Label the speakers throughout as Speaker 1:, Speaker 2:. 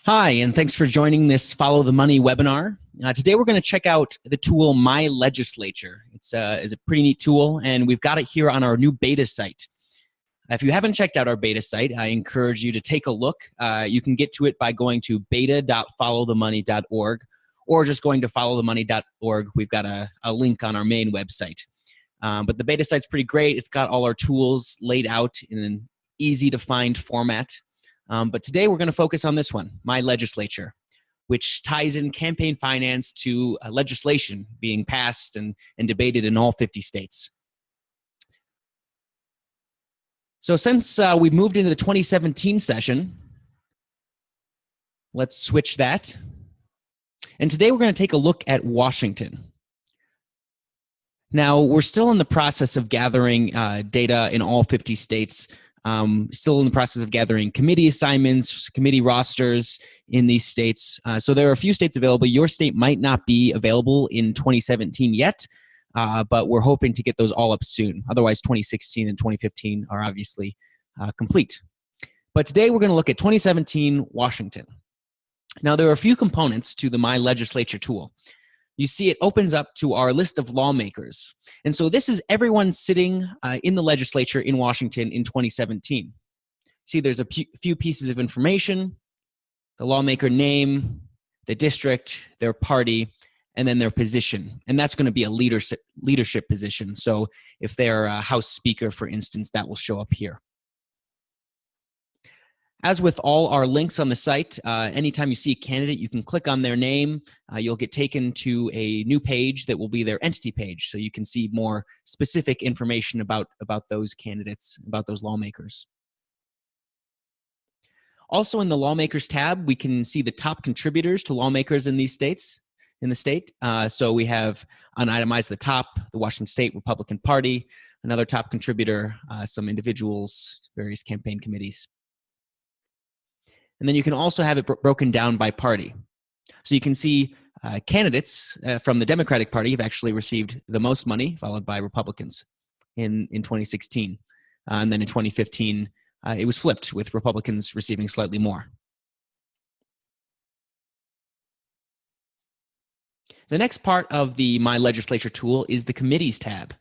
Speaker 1: Hi, and thanks for joining this Follow the Money webinar. Today we're going to check out the tool My Legislature. It's a pretty neat tool, and we've got it here on our new beta site. If you haven't checked out our beta site, I encourage you to take a look. You can get to it by going to beta.followthemoney.org or just going to followthemoney.org. We've got a link on our main website. But the beta site's pretty great. It's got all our tools laid out in an easy-to-find format. But today we're going to focus on this one, My Legislature, which ties in campaign finance to legislation being passed and debated in all 50 states. So since we've moved into the 2017 session, let's switch that. And today we're going to take a look at Washington. Now, we're still in the process of gathering data in all 50 states. Still in the process of gathering committee assignments, committee rosters in these states. So there are a few states available. Your state might not be available in 2017 yet, but we're hoping to get those all up soon. Otherwise, 2016 and 2015 are obviously complete. But today we're going to look at 2017 Washington. Now, there are a few components to the My Legislature tool. You see it opens up to our list of lawmakers. And so this is everyone sitting in the legislature in Washington in 2017. See, there's a few pieces of information, the lawmaker name, the district, their party, and then their position. And that's going to be a leadership position. So if they're a House Speaker, for instance, that will show up here. As with all our links on the site, anytime you see a candidate, you can click on their name. You'll get taken to a new page that will be their entity page, so you can see more specific information about those candidates, about those lawmakers. Also in the Lawmakers tab, we can see the top contributors to lawmakers in these states, in the state. So we have unitemized the top, the Washington State Republican Party, another top contributor, some individuals, various campaign committees. And then you can also have it broken down by party. So you can see candidates from the Democratic Party have actually received the most money, followed by Republicans in 2016. And then in 2015, it was flipped, with Republicans receiving slightly more. The next part of the My Legislature tool is the Committees tab.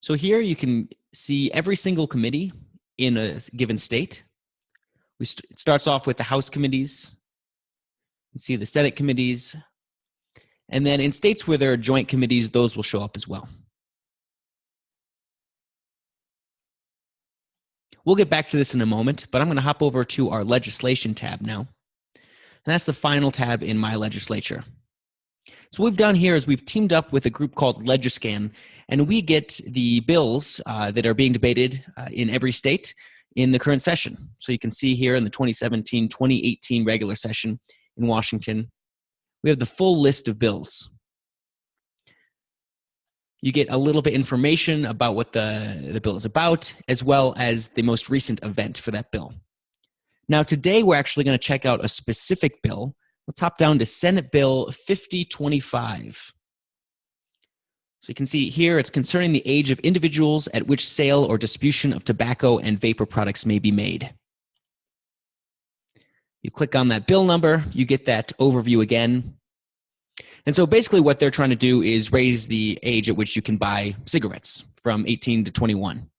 Speaker 1: So here you can see every single committee in a given state. It starts off with the House committees. You can see the Senate committees. And then in states where there are joint committees, those will show up as well. We'll get back to this in a moment, but I'm going to hop over to our Legislation tab now. And that's the final tab in My Legislature. So what we've done here is we've teamed up with a group called Legiscan, and we get the bills that are being debated in every state in the current session. So you can see here in the 2017-2018 regular session in Washington, we have the full list of bills. You get a little bit information about what the bill is about, as well as the most recent event for that bill. Now today we're actually going to check out a specific bill. Let's hop down to Senate Bill 5025. So you can see here it's concerning the age of individuals at which sale or distribution of tobacco and vapor products may be made. You click on that bill number, you get that overview again. And so basically what they're trying to do is raise the age at which you can buy cigarettes from 18 to 21.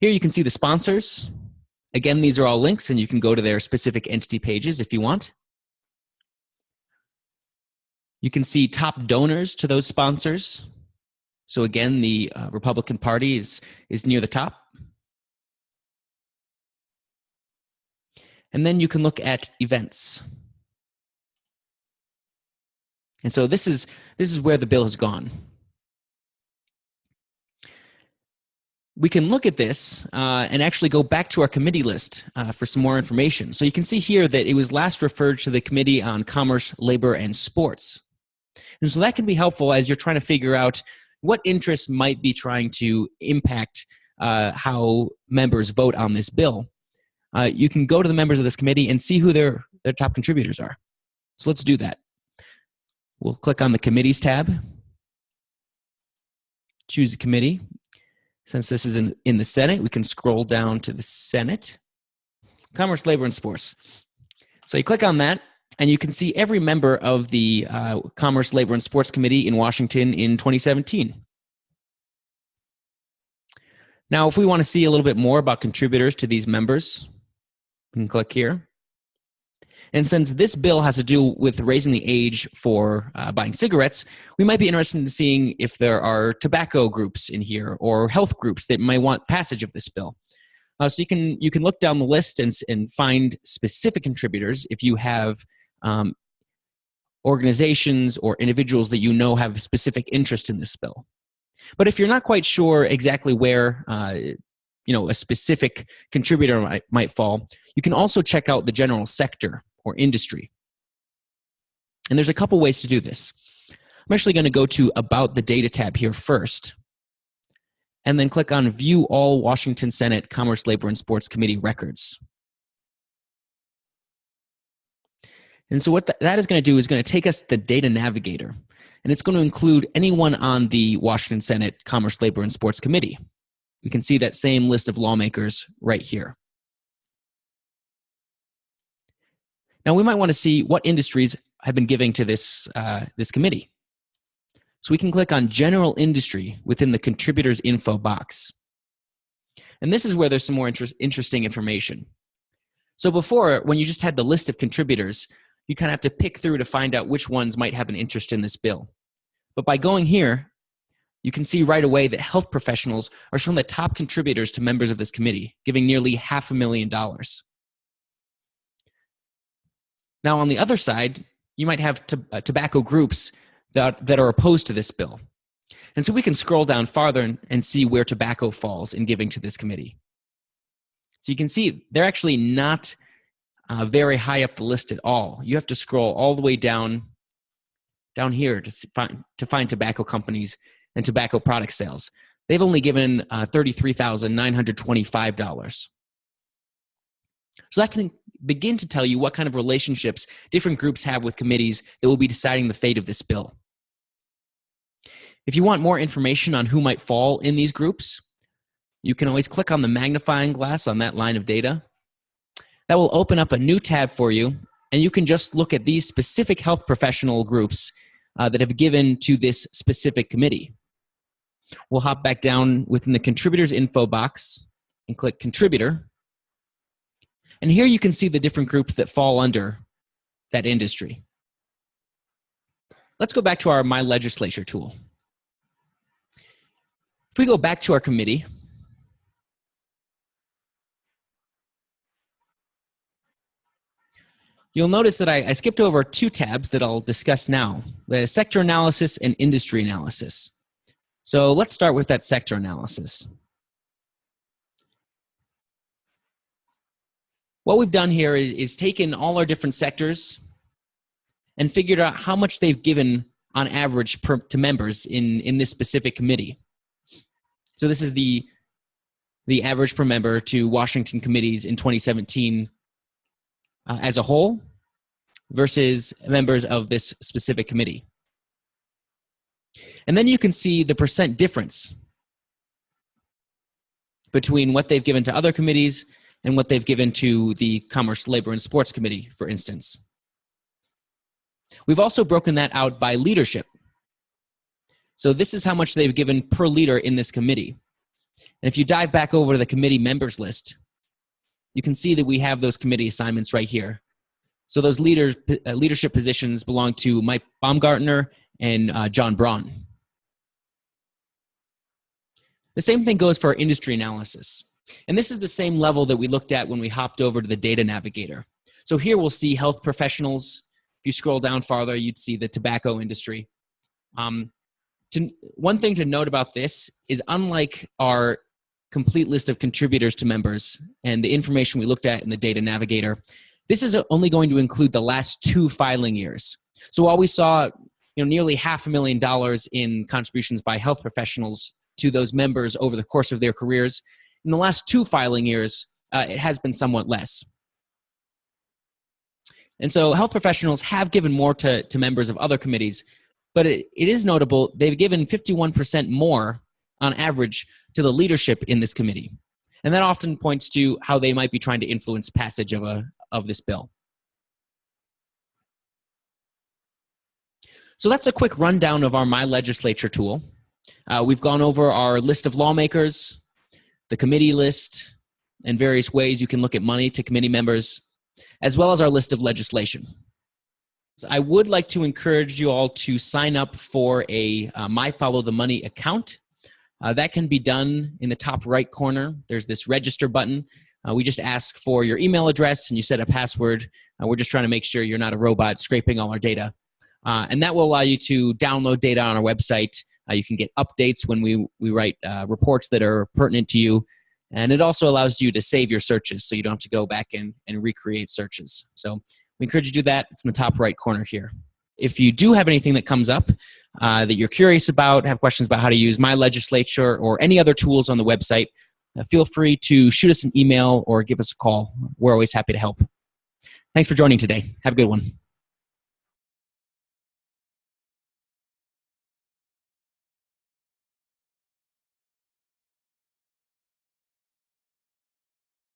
Speaker 1: Here you can see the sponsors. Again, these are all links, and you can go to their specific entity pages if you want. You can see top donors to those sponsors. So again, the Republican Party is near the top. And then you can look at events. And so this is where the bill has gone. We can look at this and actually go back to our committee list for some more information. So you can see here that it was last referred to the Committee on Commerce, Labor, and Sports. And so that can be helpful as you're trying to figure out what interests might be trying to impact how members vote on this bill. You can go to the members of this committee and see who their top contributors are. So let's do that. We'll click on the Committees tab, choose a committee. Since this is in the Senate, we can scroll down to the Senate. Commerce, Labor, and Sports. So you click on that, and you can see every member of the Commerce, Labor, and Sports Committee in Washington in 2017. Now, if we want to see a little bit more about contributors to these members, we can click here. And since this bill has to do with raising the age for buying cigarettes, we might be interested in seeing if there are tobacco groups in here or health groups that might want passage of this bill. So you can look down the list and find specific contributors if you have organizations or individuals that you know have specific interest in this bill. But if you're not quite sure exactly where a specific contributor might fall, you can also check out the general sector or industry. And there's a couple ways to do this. I'm actually going to go to About the Data tab here first, and then click on View All Washington Senate Commerce, Labor, and Sports Committee Records. And so what that is going to do is going to take us to the Data Navigator, and it's going to include anyone on the Washington Senate Commerce, Labor, and Sports Committee. We can see that same list of lawmakers right here. Now, we might want to see what industries have been giving to this committee. So we can click on General Industry within the Contributors Info box. And this is where there's some more interesting information. So before, when you just had the list of contributors, you kind of have to pick through to find out which ones might have an interest in this bill. But by going here, you can see right away that health professionals are shown the top contributors to members of this committee, giving nearly $500,000. Now, on the other side, you might have tobacco groups that are opposed to this bill. And so we can scroll down farther and see where tobacco falls in giving to this committee. So you can see they're actually not very high up the list at all. You have to scroll all the way down here to find tobacco companies and tobacco product sales. They've only given $33,925. So that can begin to tell you what kind of relationships different groups have with committees that will be deciding the fate of this bill. If you want more information on who might fall in these groups, you can always click on the magnifying glass on that line of data. That will open up a new tab for you, and you can just look at these specific health professional groups that have given to this specific committee. We'll hop back down within the Contributors Info box and click Contributor. And here you can see the different groups that fall under that industry. Let's go back to our My Legislature tool. If we go back to our committee, you'll notice that I skipped over two tabs that I'll discuss now, the sector analysis and industry analysis. So let's start with that sector analysis. What we've done here is taken all our different sectors and figured out how much they've given on average to members in this specific committee. So this is the average per member to Washington committees in 2017 as a whole versus members of this specific committee. And then you can see the percent difference between what they've given to other committees and what they've given to the Commerce, Labor, and Sports Committee, for instance. We've also broken that out by leadership. So this is how much they've given per leader in this committee. And if you dive back over to the committee members list, you can see that we have those committee assignments right here. So those leadership positions belong to Mike Baumgartner and John Braun. The same thing goes for our industry analysis. And this is the same level that we looked at when we hopped over to the Data Navigator. So here we'll see health professionals. If you scroll down farther, you'd see the tobacco industry. One thing to note about this is, unlike our complete list of contributors to members and the information we looked at in the Data Navigator, this is only going to include the last 2 filing years. So while we saw nearly $500,000 in contributions by health professionals to those members over the course of their careers, in the last 2 filing years, it has been somewhat less. And so health professionals have given more to members of other committees, but it is notable they've given 51% more on average to the leadership in this committee. And that often points to how they might be trying to influence passage of this bill. So that's a quick rundown of our My Legislature tool. We've gone over our list of lawmakers, the committee list, and various ways you can look at money to committee members, as well as our list of legislation. So I would like to encourage you all to sign up for a My Follow the Money account. That can be done in the top right corner. There's this register button. We just ask for your email address and you set a password. We're just trying to make sure you're not a robot scraping all our data. And that will allow you to download data on our website. You can get updates when we write reports that are pertinent to you. And it also allows you to save your searches so you don't have to go back and recreate searches. So we encourage you to do that. It's in the top right corner here. If you do have anything that comes up that you're curious about, have questions about how to use My Legislature or any other tools on the website, feel free to shoot us an email or give us a call. We're always happy to help. Thanks for joining today. Have a good one.